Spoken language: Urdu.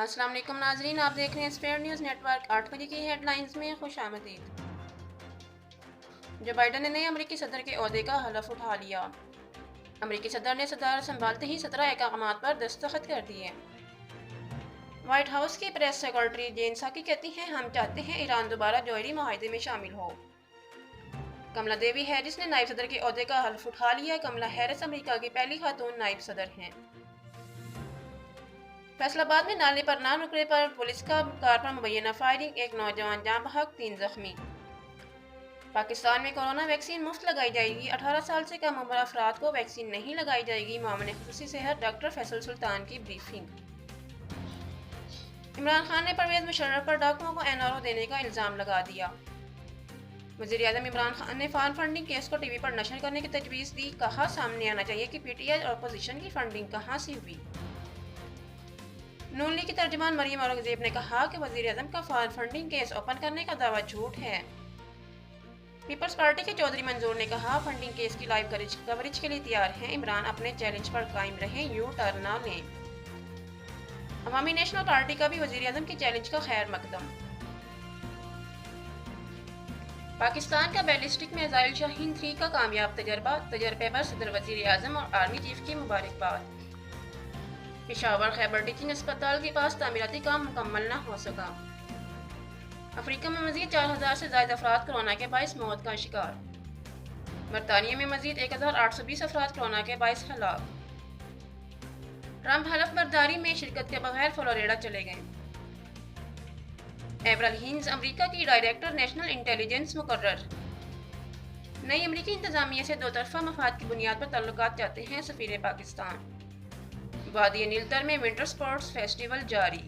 السلام علیکم ناظرین، آپ دیکھ رہے ہیں اسپیئر نیوز نیٹورک۔ 8 بجے کی ہیڈ لائنز میں خوش آمدید۔ جو بائیڈن نے نئے امریکی صدر کے عہدے کا حلف اٹھا لیا۔ امریکی صدر نے صدارت سنبھالتے ہی 17 اقدامات پر دستخط کر دیے۔ وائٹ ہاؤس کی پریس سیکرٹری جین ساکی کہتی ہیں، ہم چاہتے ہیں ایران دوبارہ جوہری معاہدے میں شامل ہو۔ کملا دیوی ہیرس نے نائب صدر کے عہدے کا حلف اٹھا لیا۔ کملا ہیرس امریکہ کی پہلی خاتون نائب صدر ہیں۔ فیصل آباد میں نالے پر نہ رکنے پر پولیس کا کار پر مبینہ فائرنگ، ایک نوجوان جاں بحق، 3 زخمی۔ پاکستان میں کورونا ویکسین مفت لگائی جائے گی۔ 18 سال سے کم عمر افراد کو ویکسین نہیں لگائی جائے گی۔ معاون خصوصی صحت ڈاکٹر فیصل سلطان کی بریفنگ۔ عمران خان نے پرویز مشرف پر ڈاکوؤں کو NRO دینے کا الزام لگا دیا۔ وزیر اعظم عمران خان نے فارم فنڈنگ کیس کو ٹی وی پر نشر کرنے کی تجویز دی۔ کہا، سامنے آنا چاہیے کہ PTI اور اپوزیشن کی فنڈنگ کہاں سے ہوئی۔ نون لیگ کی ترجمان مریم اورنگزیب نے کہا کہ وزیر اعظم کا فارم فنڈنگ کیس اوپن کرنے کا دعویٰ جھوٹ ہے۔ پیپلز پارٹی کے چودھری منظور نے کہا، فنڈنگ کیس کی لائیو کوریج کے لیے تیار ہیں۔ عمران اپنے چیلنج پر قائم رہیں، یو ٹرن نہ لیں۔ عوامی نیشنل پارٹی کا بھی وزیر اعظم کے چیلنج کا خیر مقدم۔ پاکستان کا بیلسٹک میزائل شاہین 3 کا کامیاب تجربے پر صدر، وزیر اعظم اور آرمی چیف کی مبارکباد۔ پشاور خیبر ٹیچنگ اسپتال کے پاس تعمیراتی کام مکمل نہ ہو سکا۔ افریقہ میں مزید 4000 سے زائد افراد کورونا کے باعث موت کا شکار۔ برطانیہ میں مزید 1820 افراد کورونا کے باعث ہلاک۔ ٹرمپ حلف برداری میں شرکت کے بغیر فلوریڈا چلے گئے۔ ایورل ہینز امریکہ کی ڈائریکٹر نیشنل انٹیلیجنس مقرر۔ نئی امریکی انتظامیہ سے دو طرفہ مفاد کی بنیاد پر تعلقات چاہتے ہیں سفیر پاکستان۔ وادی نیلتر میں ونٹر سپورٹس فیسٹیول جاری۔